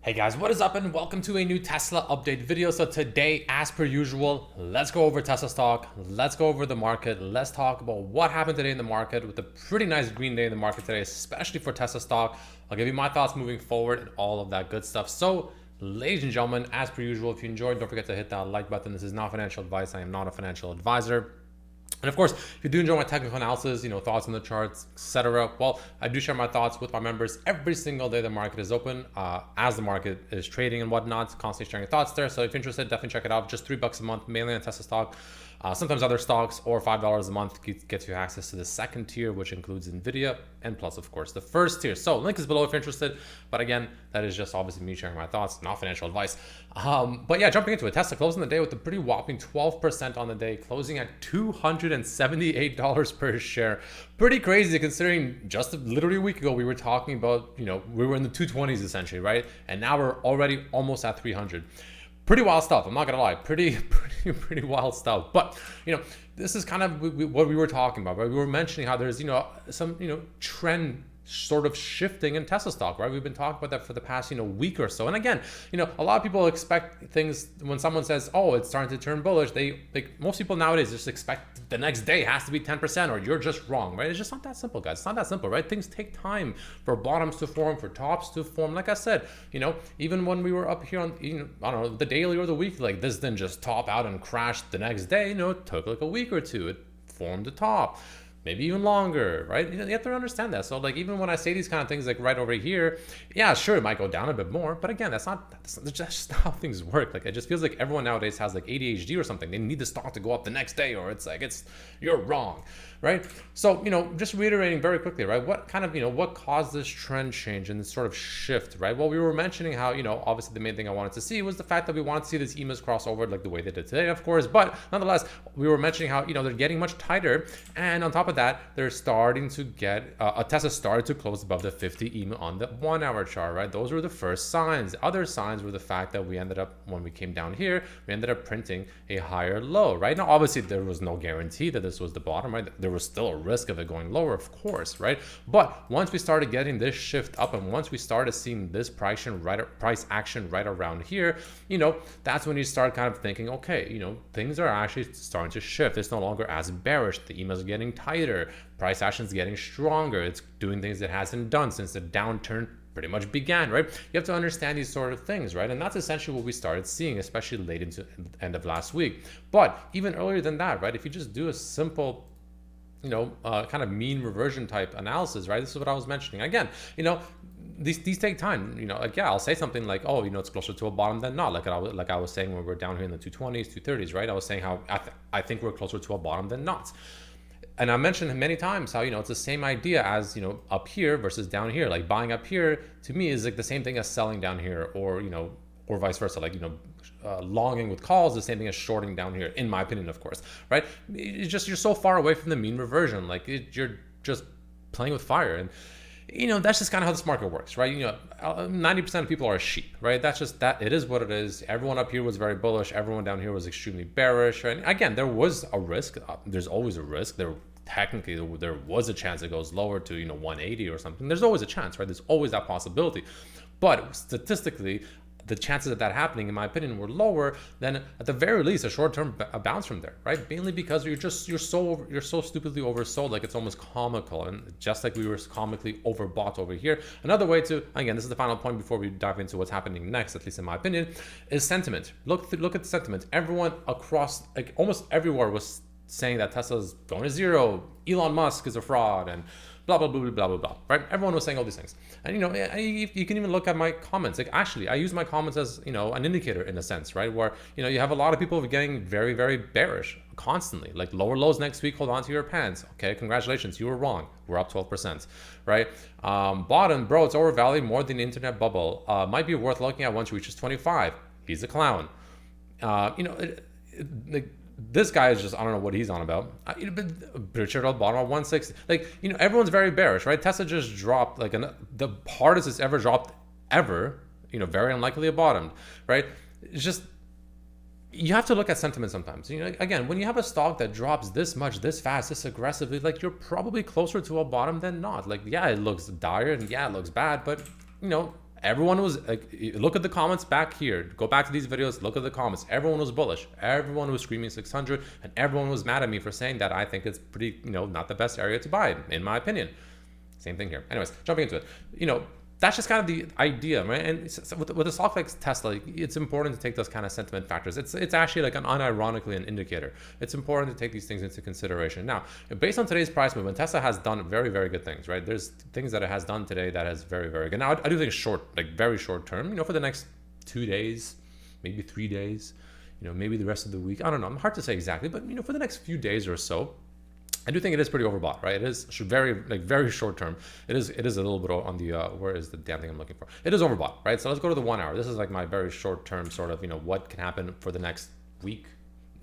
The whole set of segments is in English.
Hey guys, what is up and welcome to a new Tesla update video. So today, as per usual, let's go over Tesla stock. Let's go over the market. Let's talk about what happened today in the market with a pretty nice green day in the market today, especially for Tesla stock. I'll give you my thoughts moving forward and all of that good stuff. So ladies and gentlemen, as per usual, if you enjoyed, don't forget to hit that like button. This is not financial advice. I am not a financial advisor. And of course, if you do enjoy my technical analysis, thoughts on the charts, etc., well, I do share my thoughts with my members every single day the market is open, as the market is trading and whatnot, constantly sharing thoughts there. So if you're interested, definitely check it out. Just $3 a month, mainly on Tesla stock, sometimes other stocks, or $5 a month gets you access to the second tier, which includes NVDA, and plus, of course, the first tier. So link is below if you're interested. But again, that is just obviously me sharing my thoughts, not financial advice. But yeah, jumping into it, Tesla closing the day with a pretty whopping 12% on the day, closing at $278 per share. Pretty crazy considering just literally a week ago we were talking about, we were in the 220s essentially, right? And now we're already almost at 300. Pretty wild stuff. I'm not gonna lie, pretty wild stuff. But this is kind of what we were talking about, right? We were mentioning how there's some trend sort of shifting in Tesla stock, right? We've been talking about that for the past week or so. And again, a lot of people expect things when someone says, oh, it's starting to turn bullish. Most people nowadays just expect the next day has to be 10% or you're just wrong, right? It's just not that simple, guys. It's not that simple, right? Things take time for bottoms to form, for tops to form. Like I said, even when we were up here on I don't know, the daily or the weekly, like this didn't just top out and crash the next day. It took like a week or two. It formed a top, maybe even longer, right? You have to understand that. So like, even when I say these kind of things, like right over here, yeah, sure, it might go down a bit more, but again, that's just how things work. Like, it just feels like everyone nowadays has like ADHD or something. They need the stock to go up the next day, or it's like, you're wrong, right? So, just reiterating very quickly, right? What kind of, what caused this trend change and this sort of shift, right? Well, we were mentioning how, obviously the main thing I wanted to see was the fact that we wanted to see this EMAs cross over like the way they did today, of course, but nonetheless, we were mentioning how, they're getting much tighter, and on top of that, they're starting to get Tesla started to close above the 50 EMA on the 1 hour chart, right? Those were the first signs. Other signs were the fact that we ended up, when we came down here, we ended up printing a higher low, right? Now, obviously, there was no guarantee that this was the bottom, right? There was still a risk of it going lower, of course, right? But once we started getting this shift up, and once we started seeing this price action right around here, that's when you start kind of thinking, okay, things are actually starting to shift. It's no longer as bearish. The EMAs are getting tighter. Price action is getting stronger. It's doing things it hasn't done since the downturn pretty much began, right? You have to understand these sort of things, right? And that's essentially what we started seeing, especially late into the end of last week. But even earlier than that, right? If you just do a simple kind of mean reversion type analysis, right? This is what I was mentioning. Again, these take time. Like, yeah, I'll say something like, oh, it's closer to a bottom than not. Like I was saying when we're down here in the 220s, 230s, right? I was saying how I think we're closer to a bottom than not. And I mentioned many times how, it's the same idea as, up here versus down here. Like, buying up here to me is like the same thing as selling down here, or, or vice versa. Like, longing with calls, the same thing as shorting down here, in my opinion, of course, right? It's just, you're so far away from the mean reversion. Like, you're just playing with fire. And, that's just kind of how this market works, right? 90% of people are sheep, right? That's just that. It is what it is. Everyone up here was very bullish. Everyone down here was extremely bearish, right? Again, there was a risk. There's always a risk. Technically, there was a chance it goes lower to 180 or something. There's always a chance, right? There's always that possibility. But statistically, the chances of that happening, in my opinion, were lower than, at the very least, a short-term bounce from there, right? Mainly because you're so stupidly oversold, like it's almost comical, and just like we were comically overbought over here. Another way to, again, this is the final point before we dive into what's happening next, at least in my opinion, is sentiment. Look at the sentiment. Everyone across, like almost everywhere, was saying that Tesla's going to zero, Elon Musk is a fraud, and blah, blah, blah, blah, blah, blah, right? Everyone was saying all these things. And, you can even look at my comments. Like, actually, I use my comments as, an indicator in a sense, right? Where, you have a lot of people getting very, very bearish constantly. Like, lower lows next week, hold on to your pants. Okay, congratulations, you were wrong. We're up 12%, right? Bottom, bro, it's overvalued more than the internet bubble. Might be worth looking at once it reaches 25. He's a clown. This guy is just, I don't know what he's on about. Richard at bottom of 160. Like, everyone's very bearish, right? Tesla just dropped like the hardest it's ever dropped ever. Very unlikely it bottomed, right? It's just, you have to look at sentiment sometimes. Again, when you have a stock that drops this much, this fast, this aggressively, like, you're probably closer to a bottom than not. Like, yeah, it looks dire and yeah, it looks bad, but Everyone was like, look at the comments back here. Go back to these videos. Look at the comments. Everyone was bullish. Everyone was screaming 600, and everyone was mad at me for saying that I think it's pretty, not the best area to buy, in my opinion. Same thing here. Anyways, jumping into it, that's just kind of the idea, right? And with a stock like Tesla, it's important to take those kind of sentiment factors. It's actually like unironically an indicator. It's important to take these things into consideration. Now, based on today's price movement, Tesla has done very, very good things, right? There's things that it has done today that is very, very good. Now, I do think short, like very short term, for the next 2 days, maybe 3 days, maybe the rest of the week. I don't know. Hard to say exactly, but for the next few days or so, I do think it is pretty overbought, right? It is very short term. It is a little bit on the where is the damn thing I'm looking for? It is overbought, right? So let's go to the 1 hour. This is like my very short term sort of what can happen for the next week,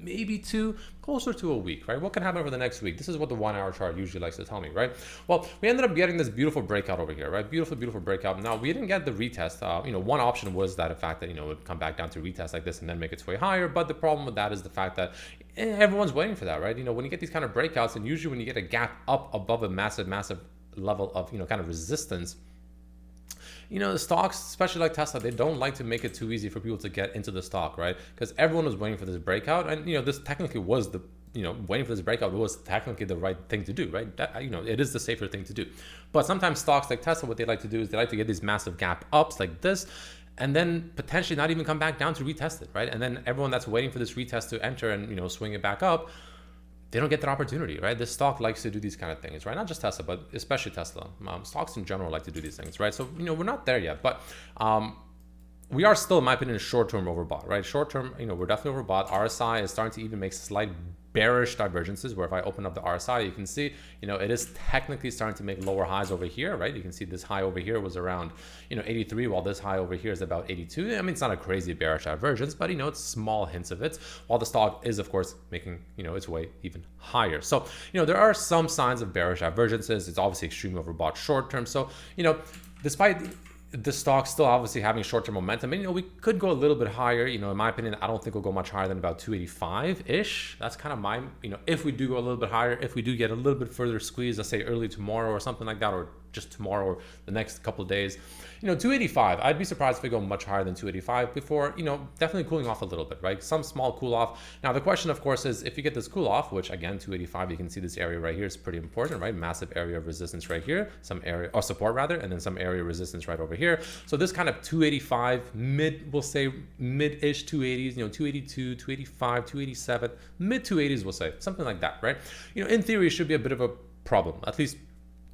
maybe 2, closer to a week, right? What can happen for the next week? This is what the 1 hour chart usually likes to tell me, right? Well, we ended up getting this beautiful breakout over here, right? Beautiful breakout. Now we didn't get the retest. One option was that in fact that it would come back down to retest like this and then make its way higher. But the problem with that is the fact that everyone's waiting for that, right? When you get these kind of breakouts, and usually when you get a gap up above a massive level of kind of resistance, the stocks, especially like Tesla, they don't like to make it too easy for people to get into the stock, right? Because everyone was waiting for this breakout, and this technically was the waiting for this breakout was technically the right thing to do, right? That, it is the safer thing to do. But sometimes stocks like Tesla, what they like to do is they like to get these massive gap ups like this, and then potentially not even come back down to retest it, right? And then everyone that's waiting for this retest to enter and swing it back up, they don't get that opportunity, right? This stock likes to do these kind of things, right? Not just Tesla, but especially Tesla. Stocks in general like to do these things, right? So we're not there yet, but we are still, in my opinion, short-term overbought, right? Short-term, we're definitely overbought. RSI is starting to even make slight bearish divergences, where if I open up the RSI, you can see, it is technically starting to make lower highs over here, right? You can see this high over here was around, 83, while this high over here is about 82. I mean, it's not a crazy bearish divergence, but, it's small hints of it, while the stock is, of course, making, its way even higher. So, there are some signs of bearish divergences. It's obviously extremely overbought short-term. So, despite the stock still obviously having short-term momentum, and we could go a little bit higher. In my opinion, I don't think we'll go much higher than about 285-ish. That's kind of my, if we do go a little bit higher, if we do get a little bit further squeeze, let's say early tomorrow or something like that, or just tomorrow or the next couple of days, 285, I'd be surprised if we go much higher than 285 before, definitely cooling off a little bit, right? Some small cool off. Now the question, of course, is if you get this cool off, which again, 285, you can see this area right here is pretty important, right? Massive area of resistance right here, some area or support rather, and then some area of resistance right over here. So this kind of 285 we'll say mid-ish 280s, 282, 285, 287, mid 280s, we'll say something like that, right? In theory, it should be a bit of a problem, at least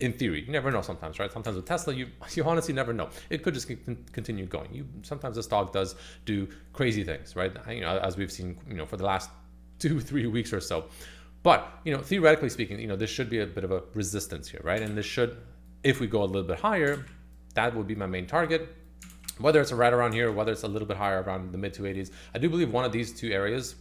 in theory. You never know sometimes, right? Sometimes with Tesla, you honestly never know. It could just continue going. Sometimes the stock does do crazy things, right? As we've seen, for the last 2-3 weeks or so. But, theoretically speaking, this should be a bit of a resistance here, right? And this should, if we go a little bit higher, that would be my main target. Whether it's right around here, or whether it's a little bit higher around the mid 280s, I do believe one of these two areas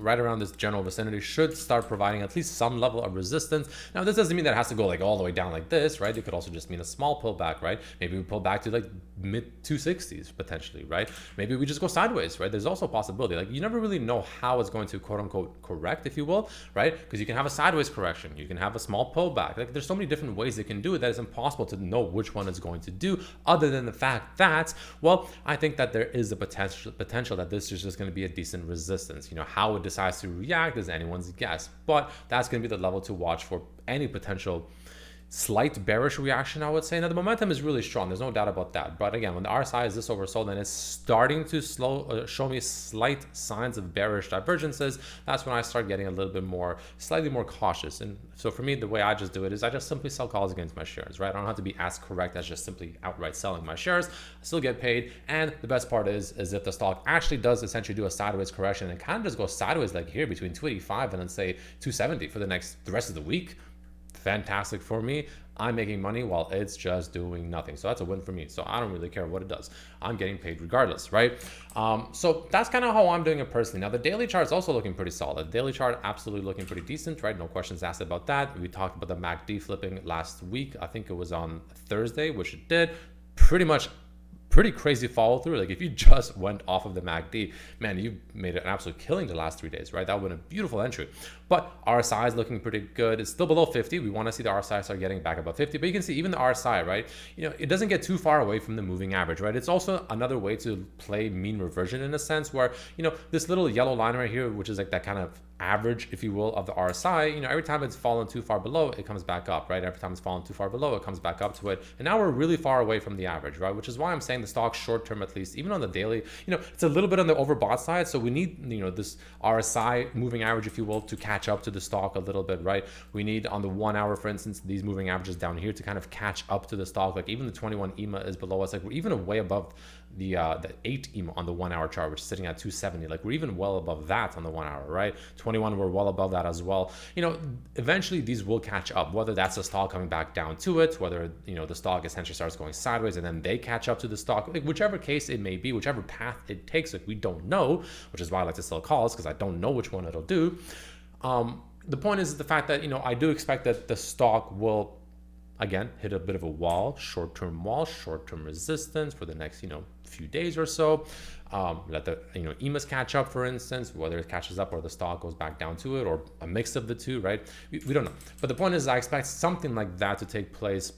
right around this general vicinity should start providing at least some level of resistance. Now, this doesn't mean that it has to go like all the way down like this, right? It could also just mean a small pullback, right? Maybe we pull back to like mid 260s potentially, right? Maybe we just go sideways, right? There's also a possibility. Like you never really know how it's going to quote unquote correct, if you will, right? Because you can have a sideways correction, you can have a small pullback. Like there's so many different ways they can do it that it's impossible to know which one it's going to do, other than the fact that, well, I think that there is a potential that this is just going to be a decent resistance. How it decides to react is anyone's guess, but that's going to be the level to watch for any potential slight bearish reaction, I would say. Now the momentum is really strong, there's no doubt about that, but again, when the RSI is this oversold and it's starting to show me slight signs of bearish divergences, that's when I start getting a little bit more, slightly more cautious. And so for me, the way I just do it is I just simply sell calls against my shares, right? I don't have to be as correct as just simply outright selling my shares. I still get paid, and the best part is if the stock actually does essentially do a sideways correction and kind of just goes sideways like here between 285 and then say 270 for the rest of the week, fantastic for me. I'm making money while it's just doing nothing. So that's a win for me. So I don't really care what it does. I'm getting paid regardless, right? So that's kind of how I'm doing it personally. Now the daily chart is also looking pretty solid. Daily chart absolutely looking pretty decent, right? No questions asked about that. We talked about the MACD flipping last week. I think it was on Thursday, which it did. Pretty much pretty crazy follow through. Like if you just went off of the MACD, man, you made an absolute killing the last 3 days, right? That would have been a beautiful entry. But RSI is looking pretty good. It's still below 50. We want to see the RSI start getting back above 50, but you can see even the RSI, right? It doesn't get too far away from the moving average, right? It's also another way to play mean reversion in a sense where, this little yellow line right here, which is like that kind of average, if you will, of the RSI, every time it's fallen too far below, it comes back up, right? Every time it's fallen too far below, it comes back up to it. And now we're really far away from the average, right? Which is why I'm saying the stock short term, at least, even on the daily, it's a little bit on the overbought side. So we need, this RSI moving average, if you will, to catch up to the stock a little bit, right? We need on the 1 hour, for instance, these moving averages down here to kind of catch up to the stock. Like even the 21 EMA is below us. Like we're even way above the 8 EMA on the 1 hour chart, which is sitting at 270. Like we're even well above that on the 1 hour, right? 21, we're well above that as well. Eventually these will catch up, whether that's the stock coming back down to it, whether, the stock essentially starts going sideways and then they catch up to the stock, like whichever case it may be, whichever path it takes, like we don't know, which is why I like to sell calls, because I don't know which one it'll do. The point is the fact that, I do expect that the stock will, again, hit a bit of a wall, short-term resistance for the next, few days or so. Let the, EMAs catch up, for instance, whether it catches up or the stock goes back down to it, or a mix of the two, right? We don't know. But the point is, I expect something like that to take place.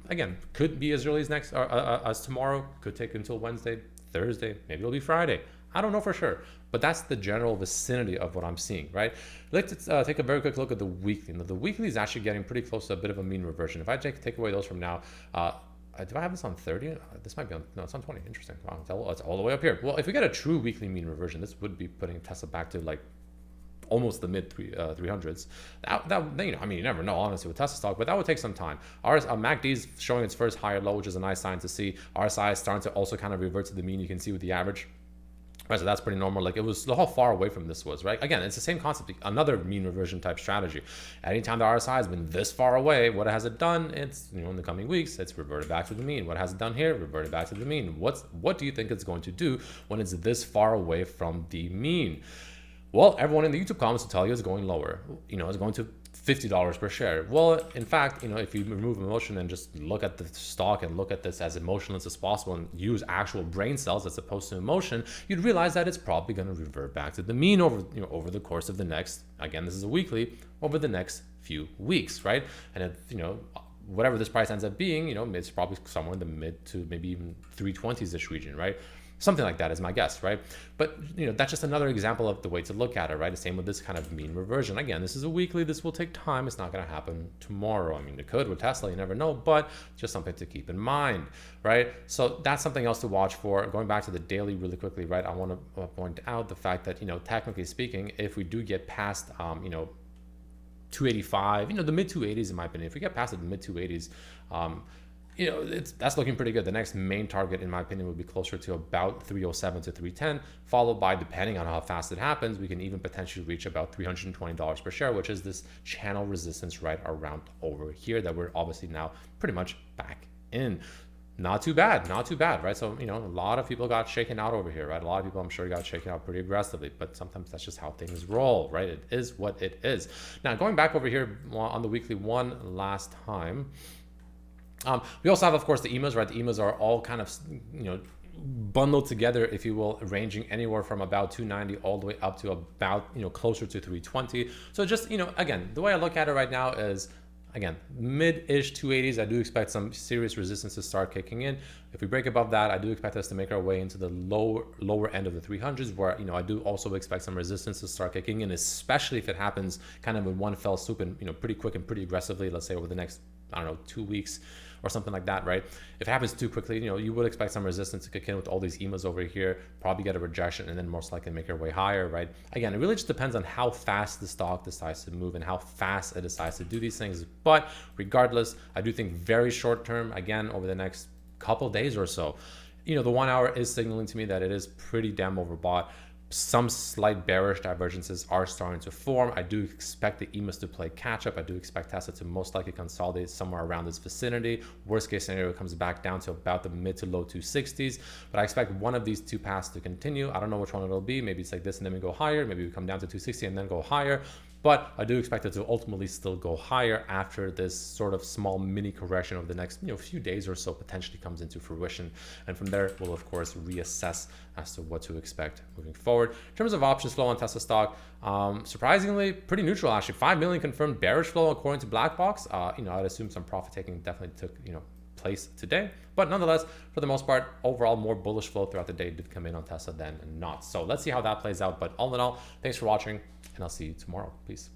Again, could be as early as as tomorrow, could take until Wednesday, Thursday, maybe it'll be Friday. I don't know for sure, but that's the general vicinity of what I'm seeing, right? Let's take a very quick look at the weekly. Now, the weekly is actually getting pretty close to a bit of a mean reversion. If I take away those from now, do I have this on 30? This might be on, no, it's on 20. Interesting. Wow, it's all the way up here. Well, if we get a true weekly mean reversion, this would be putting Tesla back to like almost the mid 300s. You never know, honestly, with Tesla stock, but that would take some time. MACD is showing its first higher low, which is a nice sign to see. RSI is starting to also kind of revert to the mean. You can see with the average. Right, so that's pretty normal. Like it was how far away from this was, right? Again, it's the same concept, another mean reversion type strategy. Anytime the RSI has been this far away, what has it done? It's, in the coming weeks, it's reverted back to the mean. What has it done here? Reverted back to the mean. What do you think it's going to do when it's this far away from the mean? Well, everyone in the YouTube comments will tell you it's going lower. It's going to $50 per share. Well, in fact, if you remove emotion and just look at the stock and look at this as emotionless as possible and use actual brain cells as opposed to emotion, you'd realize that it's probably going to revert back to the mean over the course of the next, again, this is a weekly, over the next few weeks, right? And if, whatever this price ends up being, it's probably somewhere in the mid to maybe even 320s-ish region, right? Something like that is my guess, right? But, that's just another example of the way to look at it, right? The same with this kind of mean reversion. Again, this is a weekly. This will take time. It's not going to happen tomorrow. It could with Tesla. You never know, but just something to keep in mind, right? So that's something else to watch for. Going back to the daily really quickly, right? I want to point out the fact that, technically speaking, if we do get past, 285, the mid 280s, in my opinion, if we get past the mid 280s, that's looking pretty good. The next main target, in my opinion, would be closer to about 307 to 310, followed by, depending on how fast it happens, we can even potentially reach about $320 per share, which is this channel resistance right around over here that we're obviously now pretty much back in. Not too bad, right? So, a lot of people got shaken out over here, right? A lot of people, I'm sure, got shaken out pretty aggressively, but sometimes that's just how things roll, right? It is what it is. Now, going back over here on the weekly one last time, we also have, of course, the EMAs, right? The EMAs are all kind of, bundled together, if you will, ranging anywhere from about 290 all the way up to about, closer to 320. So just, again, the way I look at it right now is, again, mid-ish 280s, I do expect some serious resistance to start kicking in. If we break above that, I do expect us to make our way into the lower end of the 300s, where, I do also expect some resistance to start kicking in, especially if it happens kind of in one fell swoop and, pretty quick and pretty aggressively, let's say over the next, 2 weeks or something like that, right? If it happens too quickly, you would expect some resistance to kick in with all these EMAs over here, probably get a rejection, and then most likely make your way higher, right? Again, it really just depends on how fast the stock decides to move and how fast it decides to do these things. But regardless, I do think very short term, again, over the next couple days or so, the 1 hour is signaling to me that it is pretty damn overbought. Some slight bearish divergences are starting to form. I do expect the EMAs to play catch up. I do expect Tesla to most likely consolidate somewhere around this vicinity. Worst case scenario comes back down to about the mid to low 260s. But I expect one of these two paths to continue. I don't know which one it'll be. Maybe it's like this and then we go higher. Maybe we come down to 260 and then go higher. but I do expect it to ultimately still go higher after this sort of small mini correction over the next few days or so potentially comes into fruition. And from there, we'll of course reassess as to what to expect moving forward. In terms of options flow on Tesla stock, surprisingly pretty neutral actually. 5 million confirmed bearish flow according to Black Box. I'd assume some profit taking definitely took place today, but nonetheless, for the most part, overall more bullish flow throughout the day did come in on Tesla than not. So let's see how that plays out. But all in all, thanks for watching, and I'll see you tomorrow. Peace.